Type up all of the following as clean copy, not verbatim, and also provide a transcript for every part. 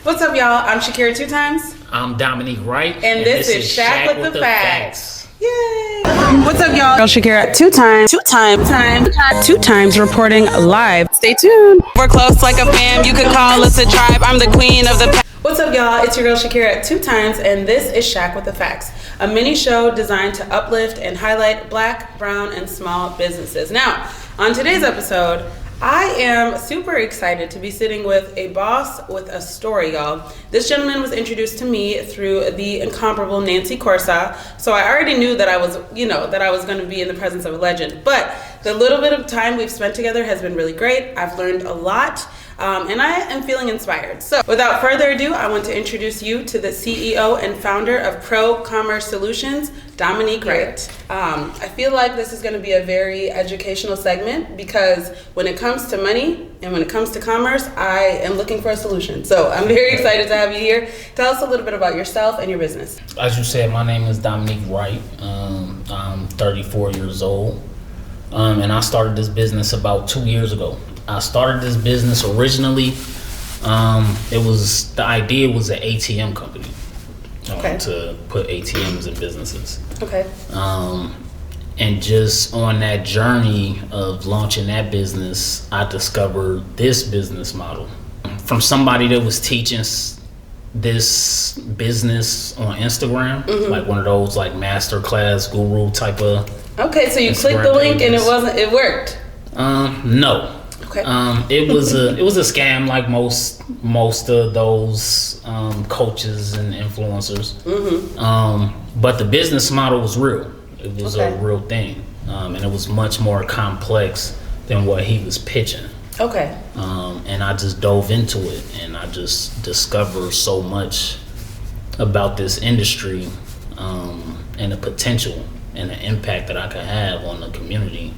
What's up, y'all? I'm Shakira 2 times. I'm Dominique Wright. And this is Shak With the Facts. Yay! What's up, y'all? Shakira 2 times reporting live. Stay tuned. We're close like a fam. You could call us a tribe. I'm the queen of the pack. What's up, y'all? It's your girl Shakira 2 times, and this is Shak With the Facts, a mini show designed to uplift and highlight Black, brown, and small businesses. Now, on today's episode, I am super excited to be sitting with a boss with a story, y'all. This gentleman was introduced to me through the incomparable Nancy Corsa, so I already knew that I was going to be in the presence of a legend. But the little bit of time we've spent together has been really great. I've learned a lot, and I am feeling inspired. So without further ado, I want to introduce you to the CEO and founder of Procommerce Solutions, Dominique Wright. I feel like this is going to be a very educational segment because when it comes to money and when it comes to commerce, I am looking for a solution. So I'm very excited to have you here. Tell us a little bit about yourself and your business. As you said, my name is Dominique Wright. I'm 34 years old, and I started this business about 2 years ago. I started this business originally. The idea was an ATM company. To put ATMs in businesses. Okay. And just on that journey of launching that business, I discovered this business model from somebody that was teaching this business on Instagram, like one of those like masterclass guru type of. Okay, so you clicked the link and it worked. No. Okay. It was a scam like most of those coaches and influencers. But the business model was real. It was a real thing, and it was much more complex than what he was pitching. Okay. And I just dove into it, and I just discovered so much about this industry, and the potential and the impact that I could have on the community,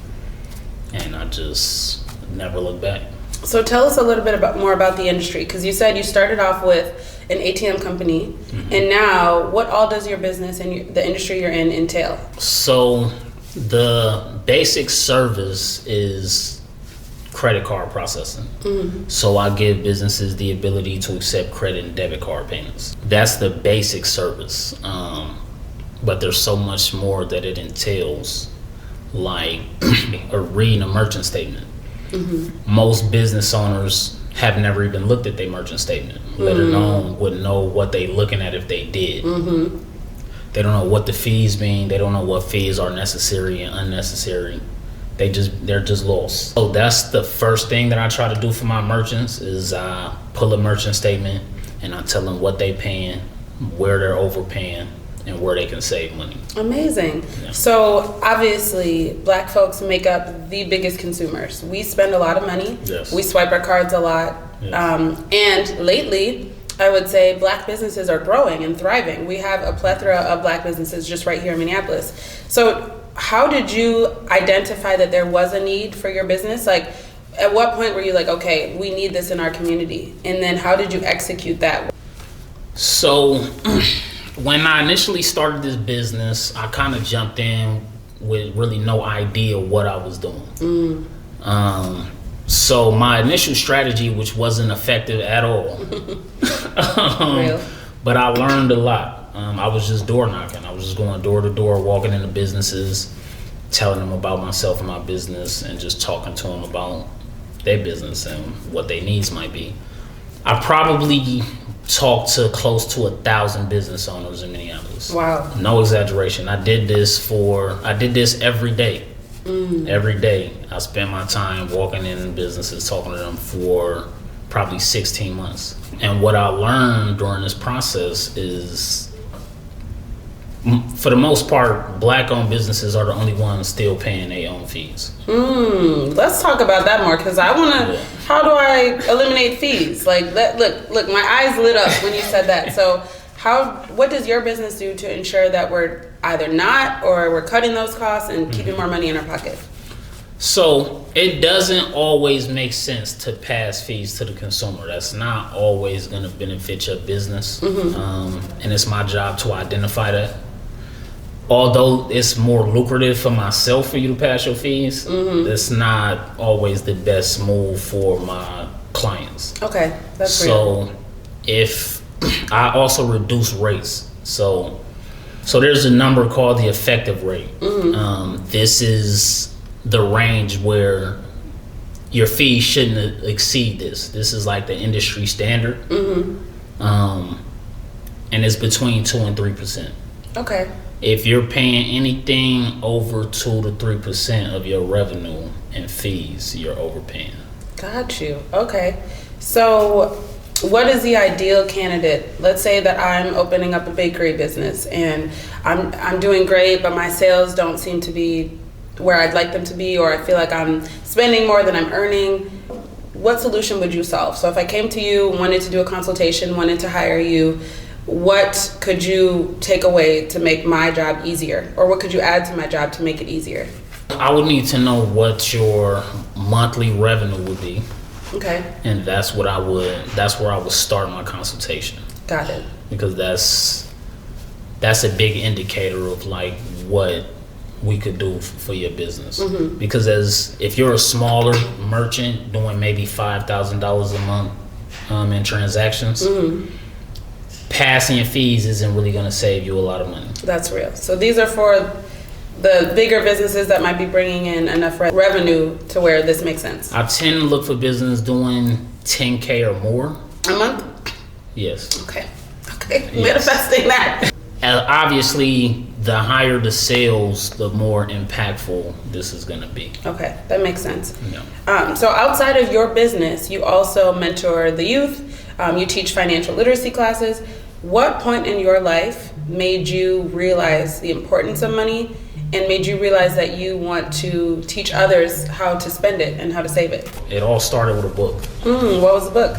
and I just never look back. So tell us a little bit more about the industry, because you said you started off with an ATM company, and now what all does your business and the industry you're in entail? So the basic service is credit card processing. So I give businesses the ability to accept credit and debit card payments. That's the basic service, but there's so much more that it entails, like reading a merchant statement. Most business owners have never even looked at their merchant statement, let alone would know what they looking at if they did. They don't know what the fees mean. They don't know what fees are necessary and unnecessary. They're just lost. So that's the first thing that I try to do for my merchants is I pull a merchant statement and I tell them what they paying, where they're overpaying, and where they can save money. Amazing. Yeah. So obviously Black folks make up the biggest consumers. We spend a lot of money. Yes. We swipe our cards a lot. Yes. And lately, I would say Black businesses are growing and thriving. We have a plethora of Black businesses just right here in Minneapolis. So how did you identify that there was a need for your business? Like, at what point were you like, okay, we need this in our community? And then how did you execute that? So when I initially started this business, I kind of jumped in with really no idea what I was doing. So my initial strategy, which wasn't effective at all, but I learned a lot. I was just door knocking. I was just going door to door, walking into businesses, telling them about myself and my business, and just talking to them about their business and what their needs might be. I probably talked to close to 1,000 business owners in Minneapolis. Wow. No exaggeration. I did this every day. Every day. I spent my time walking in businesses, talking to them for probably 16 months. And what I learned during this process is, for the most part, Black-owned businesses are the only ones still paying their own fees. Let's talk about that more, because I want to. How do I eliminate fees? Like, look, my eyes lit up when you said that. So, what does your business do to ensure that we're either not or we're cutting those costs and keeping more money in our pocket? So it doesn't always make sense to pass fees to the consumer. That's not always going to benefit your business, and it's my job to identify that. Although it's more lucrative for myself for you to pass your fees, it's not always the best move for my clients. Okay, that's real. So if I also reduce rates. So there's a number called the effective rate. This is the range where your fees shouldn't exceed this. This is like the industry standard. And it's between 2 and 3%. Okay. If you're paying anything over 2 to 3% of your revenue in fees, you're overpaying. Got you. Okay. So what is the ideal candidate? Let's say that I'm opening up a bakery business and I'm doing great, but my sales don't seem to be where I'd like them to be, or I feel like I'm spending more than I'm earning. What solution would you solve? So if I came to you, wanted to do a consultation, wanted to hire you, what could you take away to make my job easier? Or what could you add to my job to make it easier? I would need to know what your monthly revenue would be. Okay. And that's where I would start my consultation. Got it. Because that's a big indicator of like what we could do for your business. Because if you're a smaller merchant doing maybe $5,000 a month in transactions, passing your fees isn't really going to save you a lot of money. That's real. So these are for the bigger businesses that might be bringing in enough revenue to where this makes sense. I tend to look for business doing $10K or more a month. Yes. Okay. Yes. Manifesting that. And obviously, the higher the sales, the more impactful this is going to be. Okay, that makes sense. Yeah. So outside of your business, you also mentor the youth. You teach financial literacy classes. What point in your life made you realize the importance of money and made you realize that you want to teach others how to spend it and how to save it? It all started with a book. What was the book?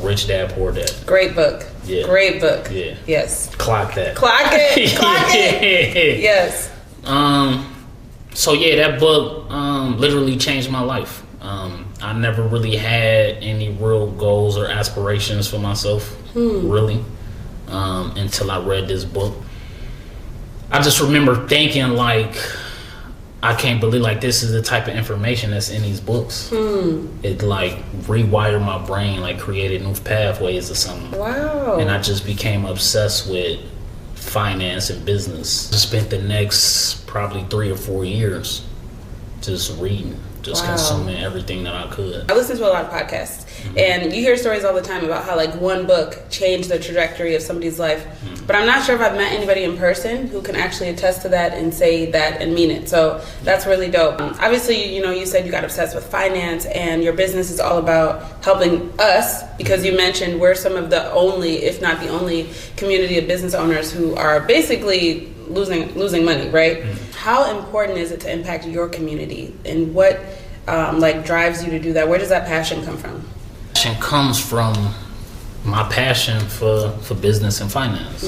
Rich Dad, Poor Dad. Great book. Yeah. Great book. Yeah. Yes. Clock that. Clock it. Clock it. Yes. So yeah, that book literally changed my life. I never really had any real goals or aspirations for myself, really, until I read this book. I just remember thinking like, I can't believe like this is the type of information that's in these books. It like rewired my brain, like created new pathways or something. Wow. And I just became obsessed with finance and business. I spent the next probably 3 or 4 years just reading, just consuming everything that I could. I listen to a lot of podcasts, and you hear stories all the time about how like one book changed the trajectory of somebody's life. But I'm not sure if I've met anybody in person who can actually attest to that and say that and mean it. So that's really dope. Obviously, you said you got obsessed with finance, and your business is all about helping us, because you mentioned we're some of the only, if not the only, community of business owners who are basically losing money, right? How important is it to impact your community, and what drives you to do that? Where does that passion come from? Passion comes from my passion for business and finance.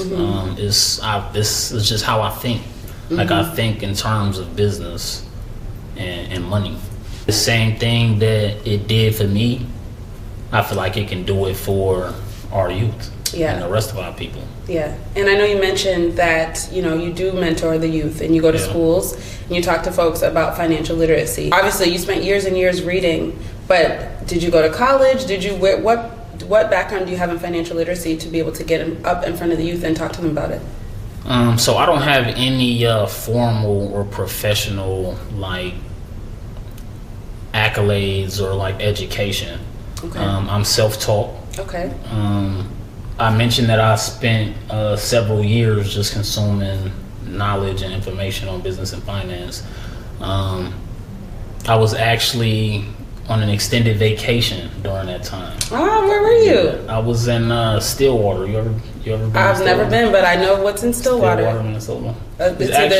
This is just how I think. Like I think in terms of business and money. The same thing that it did for me, I feel like it can do it for our youth and the rest of our people. Yeah, and I know you mentioned that you do mentor the youth, and you go to schools and you talk to folks about financial literacy. Obviously, you spent years and years reading, but did you go to college? What background do you have in financial literacy to be able to get up in front of the youth and talk to them about it? So I don't have any formal or professional accolades or education. Okay. I'm self-taught. Okay. I mentioned that I spent several years just consuming knowledge and information on business and finance. I was actually on an extended vacation during that time. Oh, where were you? I was in Stillwater. You ever been? I've never been, but I know what's in Stillwater. Stillwater, Minnesota.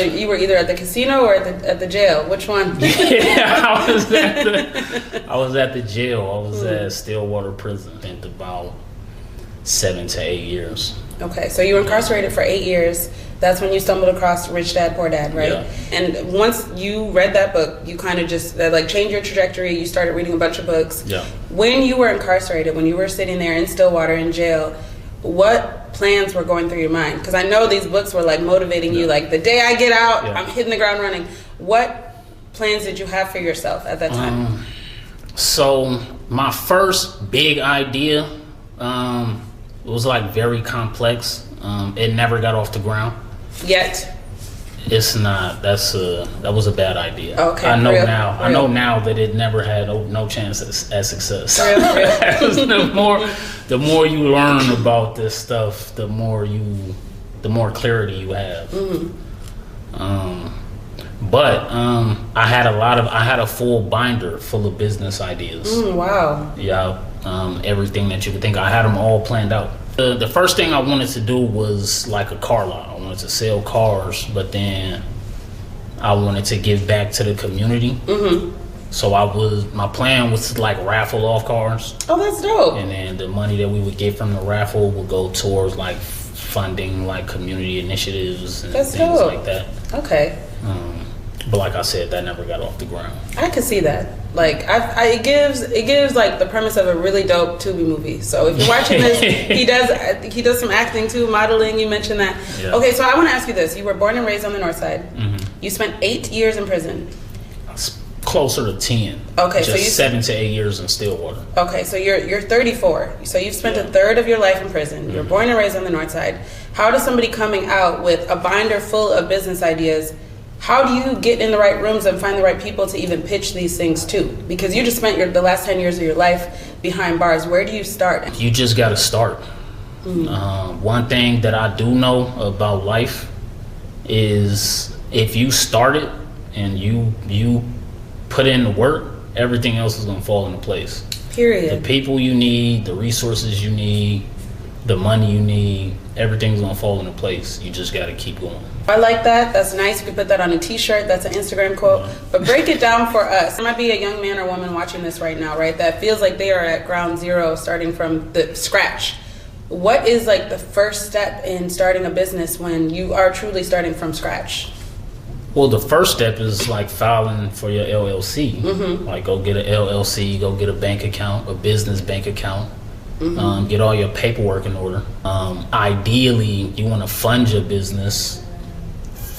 You were either at the casino or at the jail. Which one? Yeah, I was at the jail. I was at Stillwater prison. Spent about 7 to 8 years. Okay, so you were incarcerated for 8 years. That's when you stumbled across Rich Dad, Poor Dad, right? Yeah. And once you read that book, you kind of just changed your trajectory. You started reading a bunch of books. Yeah. When you were incarcerated, when you were sitting there in Stillwater in jail, what plans were going through your mind? Because I know these books were motivating you. The day I get out, I'm hitting the ground running. What plans did you have for yourself at that time? So my first big idea was like very complex. It never got off the ground. Yet. It's not. That was a bad idea. Okay. I know real, now. real. I know now that it never had no chance at success. Real. The more you learn about this stuff, the more clarity you have. But I had a full binder full of business ideas. Wow. Yeah. Everything that you could think. I had them all planned out. The first thing I wanted to do was like a car lot. I wanted to sell cars, but then I wanted to give back to the community. So my plan was to like raffle off cars. Oh, that's dope. And then the money that we would get from the raffle would go towards like funding like community initiatives and things like that. Okay. But like I said, that never got off the ground. I could see that. Like, it gives like the premise of a really dope Tubi movie. So if you're watching this, he does some acting too, modeling. You mentioned that. Yeah. Okay, so I want to ask you this: you were born and raised on the North Side. You spent 8 years in prison. Closer to 10. Okay, just so you 7 to 8 years in Stillwater. Okay, so you're 34. So you've spent a third of your life in prison. You're born and raised on the North Side. How does somebody coming out with a binder full of business ideas? How do you get in the right rooms and find the right people to even pitch these things to? Because you just spent the last 10 years of your life behind bars. Where do you start? You just got to start. One thing that I do know about life is if you start it and you put in the work, everything else is going to fall into place. Period. The people you need, the resources you need, the money you need, everything's going to fall into place. You just got to keep going. I like that. That's nice. You can put that on a t-shirt. That's an Instagram quote. But break it down for us. There might be a young man or woman watching this right now, right? That feels like they are at ground zero, starting from the scratch. What is like the first step in starting a business when you are truly starting from scratch? Well, the first step is like filing for your LLC. Like go get an LLC, go get a bank account, a business bank account. Get all your paperwork in order. Ideally, you want to fund your business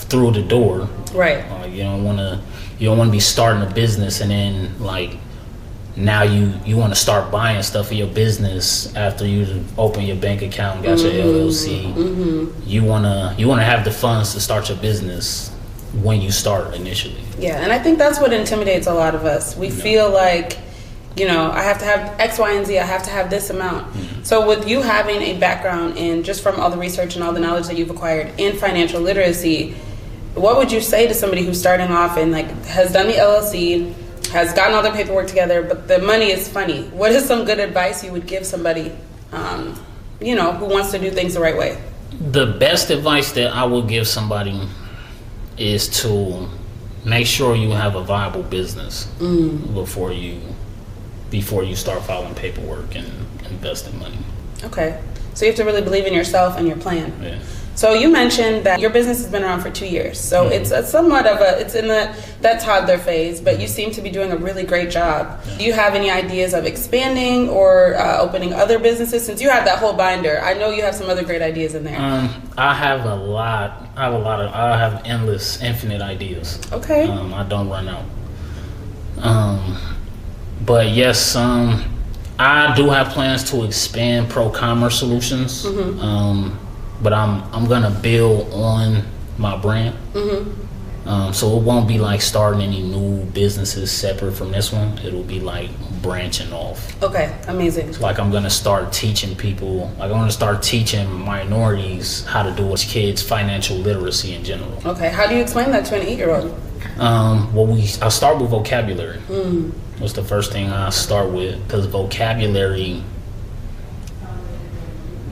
through the door. Right. You don't want to be starting a business and then like now you want to start buying stuff for your business after you open your bank account, got your LLC. You wanna have the funds to start your business when you start initially. Yeah, and I think that's what intimidates a lot of us. We feel like, I have to have X, Y, and Z. I have to have this amount. So with you having a background in, just from all the research and all the knowledge that you've acquired in financial literacy, what would you say to somebody who's starting off and like has done the LLC, has gotten all their paperwork together, but the money is funny? What is some good advice you would give somebody, who wants to do things the right way? The best advice that I would give somebody is to make sure you have a viable business before you start filing paperwork and investing money. Okay. So you have to really believe in yourself and your plan. Yeah. So you mentioned that your business has been around for 2 years. So it's it's in that toddler phase, but you seem to be doing a really great job. Yeah. Do you have any ideas of expanding or opening other businesses? Since you have that whole binder, I know you have some other great ideas in there. I have a lot. I have endless, infinite ideas. Okay. I don't run out. But yes, I do have plans to expand Procommerce solutions. But I'm gonna build on my brand. So it won't be like starting any new businesses separate from this one. It'll be like branching off. Okay, amazing. So like I'm gonna start teaching people. Like I'm gonna start teaching minorities how to do with kids financial literacy in general. Okay, how do you explain that to an 8-year-old? I start with vocabulary. That's the first thing I start with, because vocabulary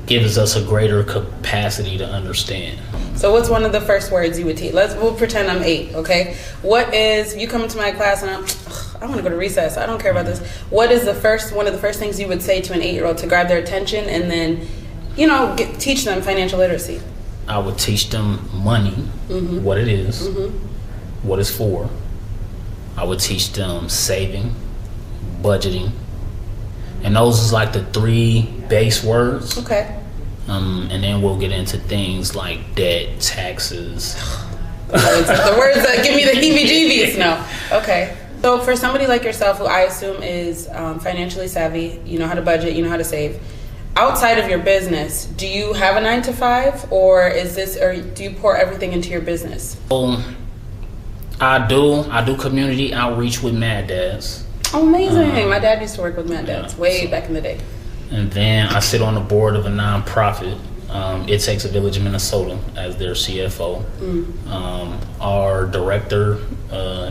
gives us a greater capacity to understand. So what's one of the first words you would teach? We'll pretend I'm 8, okay? What is, you come into my class and I want to go to recess, I don't care about this. What is one of the first things you would say to an 8-year-old to grab their attention and then, teach them financial literacy? I would teach them money, what it is, what it's for. I would teach them saving, budgeting, and those is like the 3 base words. Okay. And then we'll get into things like debt, taxes. The words that give me the heebie-jeebies. No. Okay. So for somebody like yourself, who I assume is financially savvy, you know how to budget, you know how to save, Outside of your business, do you have a 9-to-5, or do you pour everything into your business? I do community outreach with Mad Dads. Oh, amazing. My dad used to work with Mad Dads back in the day. And then I sit on the board of a nonprofit, It Takes a Village Minnesota, as their CFO. Our director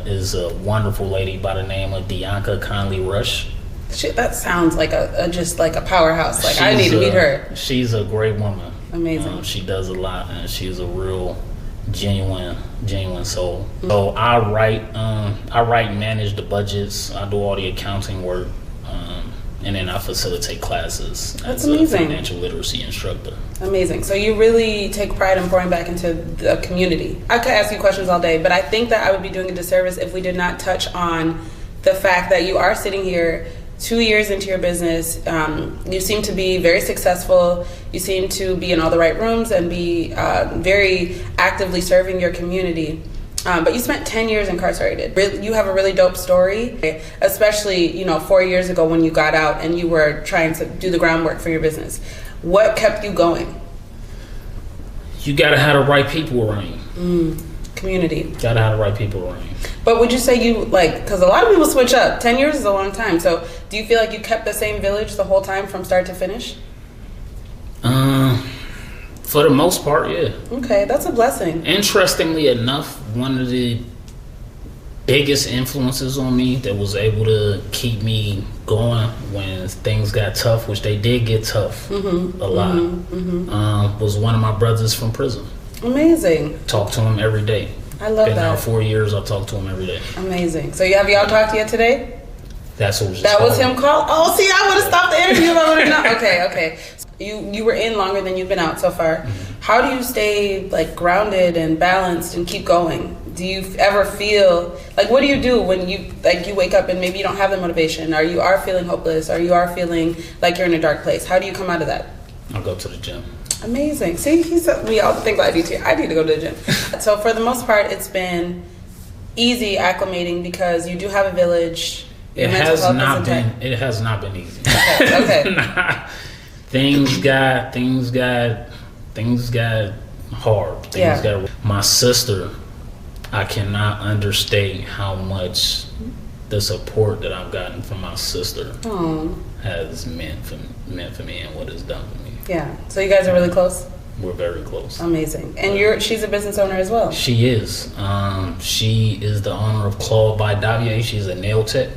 is a wonderful lady by the name of Dianca Conley Rush. That sounds like just like a powerhouse. Like, I need to meet her. She's a great woman. Amazing. She does a lot, and she's a real genuine soul. So I write and manage the budgets. I do all the accounting work, and then I facilitate classes. That's as amazing. A financial literacy instructor. Amazing. So you really take pride in pouring back into the community. I could ask you questions all day, but I think that I would be doing a disservice if we did not touch on the fact that you are sitting here 2 years into your business. You seem to be very successful. You seem to be in all the right rooms and be very actively serving your community. But you spent 10 years incarcerated. You have a really dope story, especially 4 years ago when you got out and you were trying to do the groundwork for your business. What kept you going? You gotta have the right people around you. Community. Gotta have the right people around you. But would you say because a lot of people switch up. 10 years is a long time. So do you feel like you kept the same village the whole time from start to finish? For the most part, yeah. Okay, that's a blessing. Interestingly enough, one of the biggest influences on me that was able to keep me going when things got tough, which they did get tough a lot, was one of my brothers from prison. Amazing. Talk to him every day. I love that. Been out 4 years, I talk to him every day. Amazing. So have y'all talked yet today? That's what was That was him called? Oh, see, I would have stopped the interview if I would have known. Okay. You were in longer than you've been out so far. How do you stay grounded and balanced and keep going? Do you ever feel what do you do when you wake up and maybe you don't have the motivation, or you are feeling hopeless, or you are feeling like you're in a dark place? How do you come out of that? I'll go to the gym. Amazing. See, we all think I need to go to the gym. So for the most part, it's been easy acclimating because you do have a village. It has not been easy. Okay. Things got hard. My sister, I cannot understate how much the support that I've gotten from my sister has meant for me and what it's done for me. Yeah. So you guys are really close? We're very close. Amazing. And she's a business owner as well? She is. She is the owner of Claude by Davier. She's a nail tech.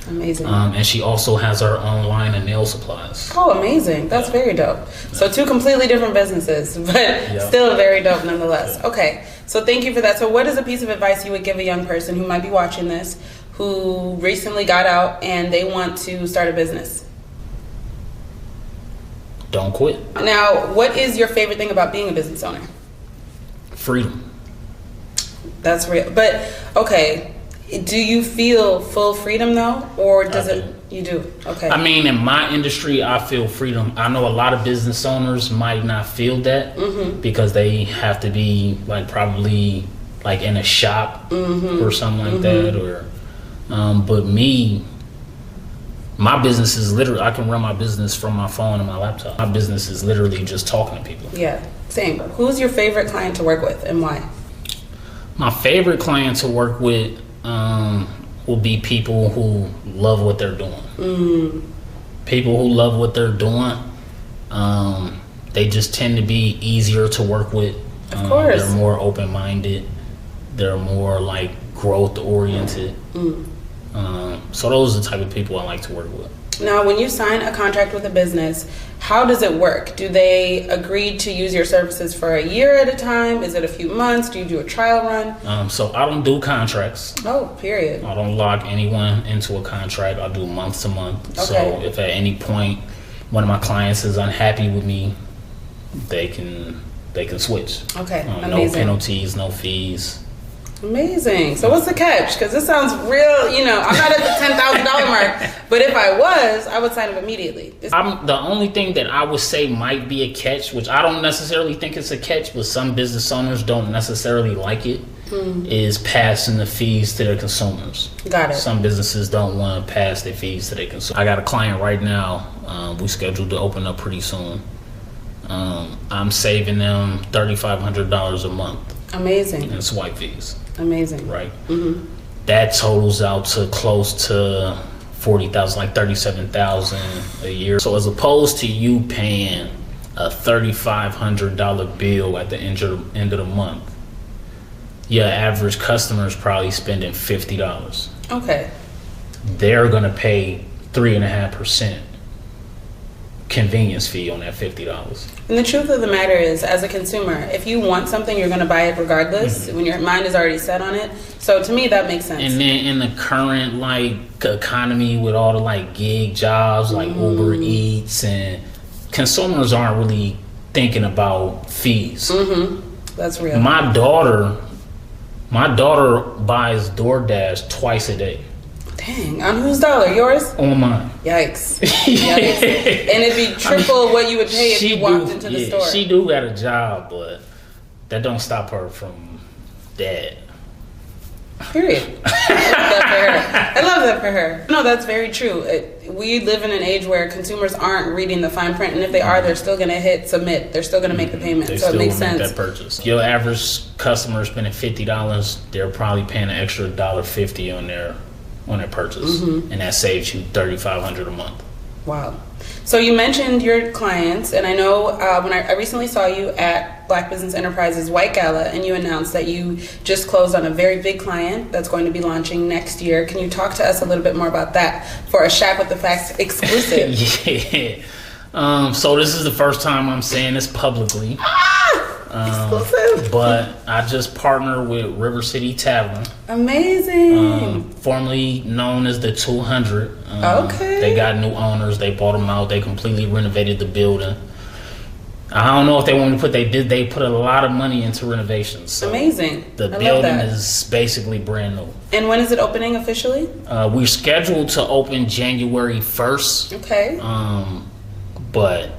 Amazing. And she also has her own line of nail supplies. Oh, amazing. That's very dope. So 2 completely different businesses, but still very dope nonetheless. Yeah. Okay. So thank you for that. So what is a piece of advice you would give a young person who might be watching this, who recently got out and they want to start a business? Don't quit. Now, what is your favorite thing about being a business owner? Freedom. That's real. But, okay. Do you feel full freedom though, or does it? You do. Okay. I mean, in my industry, I feel freedom. I know a lot of business owners might not feel that because they have to be probably in a shop or something like that, or. But me, my business is literally, I can run my business from my phone and my laptop. My business is literally just talking to people. Yeah, same. Who's your favorite client to work with and why? My favorite client to work with will be people who love what they're doing. People who love what they're doing, they just tend to be easier to work with. Of course. They're more open-minded. They're more growth-oriented. So those are the type of people I like to work with. Now, when you sign a contract with a business, how does it work? Do they agree to use your services for a year at a time? Is it a few months? Do you do a trial run? So I don't do contracts. Oh, period. I don't lock anyone into a contract. I do month to month. Okay. So if at any point one of my clients is unhappy with me, they can switch. Okay, amazing. No penalties, no fees. Amazing. So what's the catch? Because this sounds real, I'm not at the $10,000 mark, but if I was, I would sign up immediately. The only thing that I would say might be a catch, which I don't necessarily think it's a catch, but some business owners don't necessarily like it, is passing the fees to their consumers. Got it. Some businesses don't want to pass their fees to their consumers. I got a client right now. We scheduled to open up pretty soon. I'm saving them $3,500 a month. Amazing. In swipe fees. Amazing. Right. That totals out to close to 40,000, like 37,000 a year. So as opposed to you paying a $3,500 bill at the end of the month, your average customer is probably spending $50. Okay. They're gonna pay 3.5% convenience fee on that $50. And the truth of the matter is, as a consumer, if you want something, you're going to buy it regardless when your mind is already set on it. So to me, that makes sense. And then in the current like economy with all the like gig jobs like Uber Eats, and consumers aren't really thinking about fees. That's real. My daughter buys DoorDash twice a day. Dang, on whose dollar? Yours? On mine. Yikes. Yikes. And it'd be triple what you would pay if you walked into the store. She do got a job, but that don't stop her from dad. Period. I love that for her. No, that's very true. We live in an age where consumers aren't reading the fine print, and if they are, they're still going to hit submit. They're still going to make the payment. So it makes sense. That purchase. Your average customer spending $50, they're probably paying an extra $1.50 on their purchase, and that saves you $3,500 a month. Wow. So you mentioned your clients, and I know when I recently saw you at Black Business Enterprises White Gala, and you announced that you just closed on a very big client that's going to be launching next year. Can you talk to us a little bit more about that for a Shak With the Facts exclusive? Yeah. So this is the first time I'm saying this publicly. Exclusive. But I just partnered with River City Tavern. Amazing. Formerly known as the 200. Okay. They got new owners. They bought them out. They completely renovated the building. I don't know if they wanted to they put a lot of money into renovations. So amazing. The building is basically brand new. And when is it opening officially? We're scheduled to open January 1st. Okay. But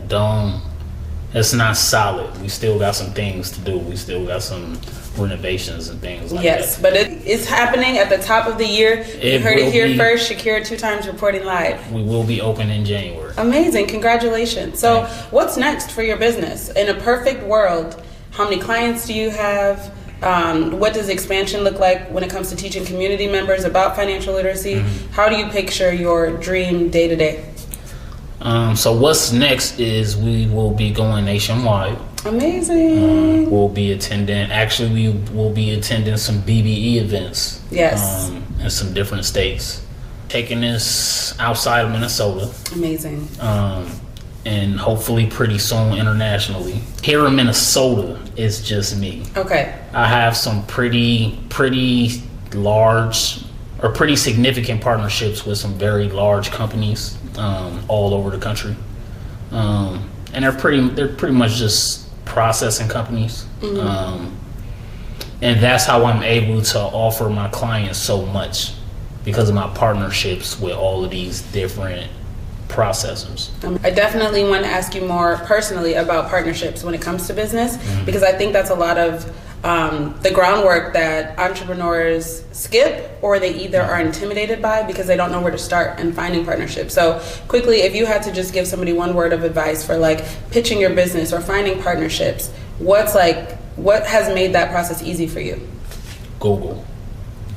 it's not solid. We still got some things to do. We still got some renovations and things like that. Yes, but it's happening at the top of the year. You heard it here first. Shakira 2 times reporting live. We will be open in January. Amazing. Congratulations. So what's next for your business? In a perfect world, how many clients do you have? What does expansion look like when it comes to teaching community members about financial literacy? How do you picture your dream day to day? So what's next is we will be going nationwide. Amazing. We'll be attending some BBE events. Yes. In some different states. Taking this outside of Minnesota. Amazing. And hopefully pretty soon internationally. Here in Minnesota, it's just me. Okay. I have some pretty large or pretty significant partnerships with some very large companies all over the country, and they're pretty much just processing companies, and that's how I'm able to offer my clients so much, because of my partnerships with all of these different processors. I definitely want to ask you more personally about partnerships when it comes to business, because I think that's a lot of the groundwork that entrepreneurs skip, or they either are intimidated by because they don't know where to start and finding partnerships. So quickly, if you had to just give somebody one word of advice for like pitching your business or finding partnerships, what has made that process easy for you? Google.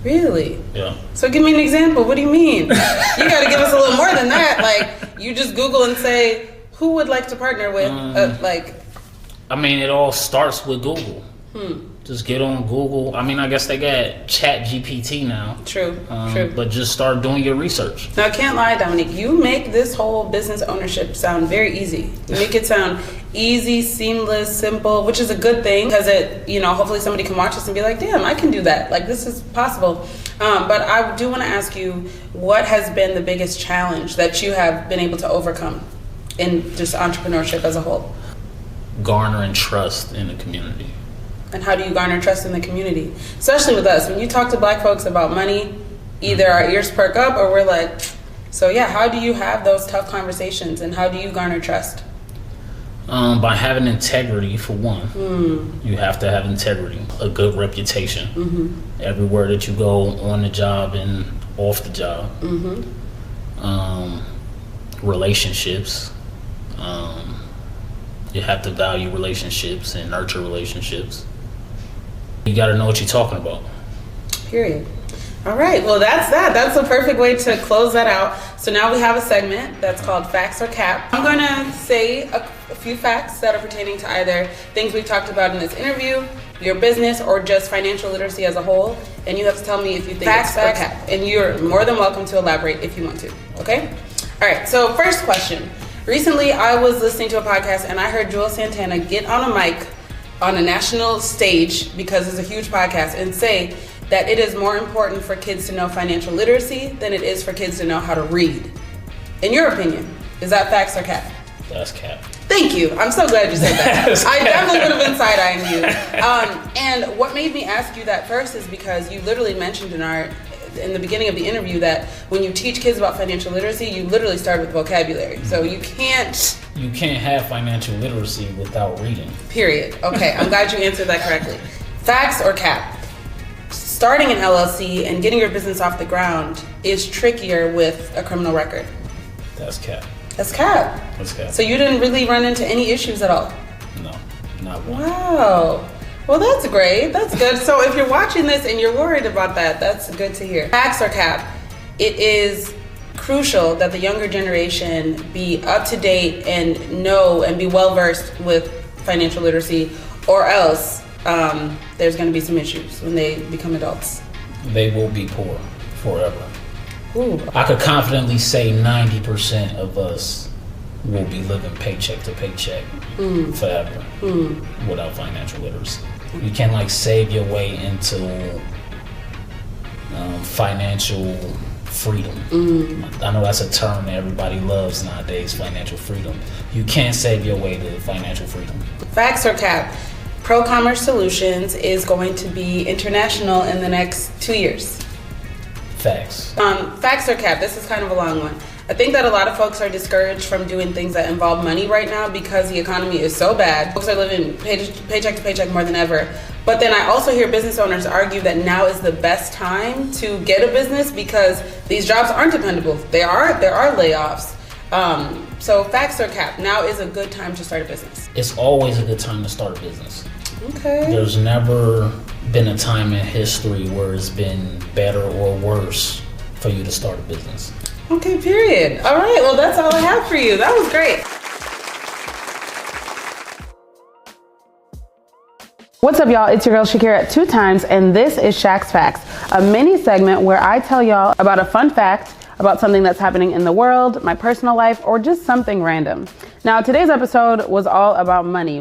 Really? Yeah. So give me an example. What do you mean? You got to give us a little more than that. Like, you just Google and say, who would like to partner with, I mean, it all starts with Google. Just get on Google. I mean, I guess they got Chat GPT now. True. But just start doing your research. Now, I can't lie, Dominique. You make this whole business ownership sound very easy. You make it sound easy, seamless, simple, which is a good thing, because hopefully somebody can watch this and be like, damn, I can do that. Like, this is possible. But I do want to ask you, what has been the biggest challenge that you have been able to overcome in just entrepreneurship as a whole? Garnering trust in the community. And how do you garner trust in the community? Especially with us. When you talk to Black folks about money, either our ears perk up or we're like, so yeah, how do you have those tough conversations, and how do you garner trust? By having integrity, for one. You have to have integrity, a good reputation. Everywhere that you go, on the job and off the job. Relationships. You have to value relationships and nurture relationships. You got to know what you're talking about. Period. All right, well, that's that. That's a perfect way to close that out. So now we have a segment that's called Facts or Cap. I'm going to say a few facts that are pertaining to either things we talked about in this interview, your business, or just financial literacy as a whole. And you have to tell me if you think it's facts or cap. And you're more than welcome to elaborate if you want to, okay? All right, so first question. Recently, I was listening to a podcast and I heard Joel Santana get on a mic on a national stage, because it's a huge podcast, and say that it is more important for kids to know financial literacy than it is for kids to know how to read. In your opinion, is that facts or cap? That's cap. Thank you. I'm so glad you said that. I definitely would have been side-eyeing you. And what made me ask you that first is because you literally mentioned in the beginning of the interview that when you teach kids about financial literacy, you literally start with vocabulary. So you can't have financial literacy without reading. Period. Okay, I'm glad you answered that correctly. Facts or cap? Starting an LLC and getting your business off the ground is trickier with a criminal record. That's cap. That's cap. That's cap. So you didn't really run into any issues at all? No, not one. Wow. Well, that's great. That's good. So if you're watching this and you're worried about that, that's good to hear. Facts or cap? It is crucial that the younger generation be up to date and know and be well versed with financial literacy, or else there's going to be some issues when they become adults. They will be poor forever. Ooh. I could confidently say 90% of us will be living paycheck to paycheck forever without financial literacy. You can't save your way into financial freedom. I know that's a term that everybody loves nowadays, financial freedom. You can't save your way to financial freedom. Facts or cap? Procommerce Solutions is going to be international in the next 2 years. Facts. Facts or cap? This is kind of a long one. I think that a lot of folks are discouraged from doing things that involve money right now because the economy is so bad. Folks are living paycheck to paycheck more than ever. But then I also hear business owners argue that now is the best time to get a business because these jobs aren't dependable. There are layoffs. So facts or cap? Now is a good time to start a business. It's always a good time to start a business. Okay. There's never been a time in history where it's been better or worse for you to start a business. Okay, period. All right, well, that's all I have for you. That was great. What's up, y'all? It's your girl Shakira 2 times, and this is Shak's Facts, a mini segment where I tell y'all about a fun fact about something that's happening in the world, my personal life, or just something random. Now, today's episode was all about money.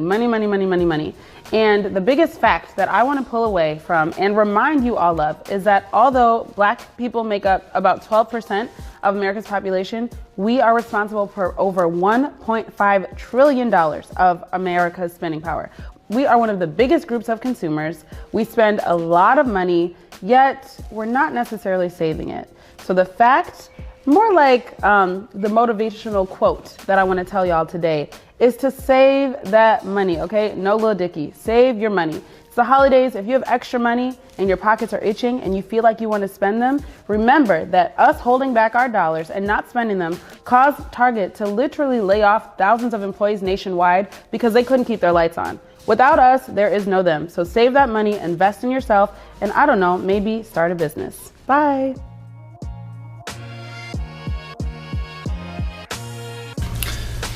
And the biggest fact that I want to pull away from and remind you all of is that although Black people make up about 12% of America's population, we are responsible for over $1.5 trillion of America's spending power. We are one of the biggest groups of consumers. We spend a lot of money, yet we're not necessarily saving it. So the fact, more like the motivational quote that I want to tell y'all today, is to save that money, okay? No Lil Dicky, save your money. It's the holidays. If you have extra money and your pockets are itching and you feel like you want to spend them, remember that us holding back our dollars and not spending them caused Target to literally lay off thousands of employees nationwide because they couldn't keep their lights on. Without us, there is no them. So save that money, invest in yourself, and I don't know, maybe start a business. Bye.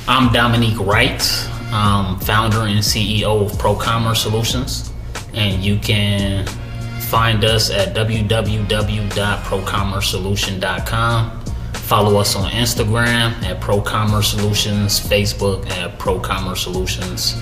I'm Dominique Wright, founder and CEO of Procommerce Solutions, and you can find us at www.procommercesolution.com. Follow us on Instagram at Procommerce Solutions, Facebook at Procommerce Solutions.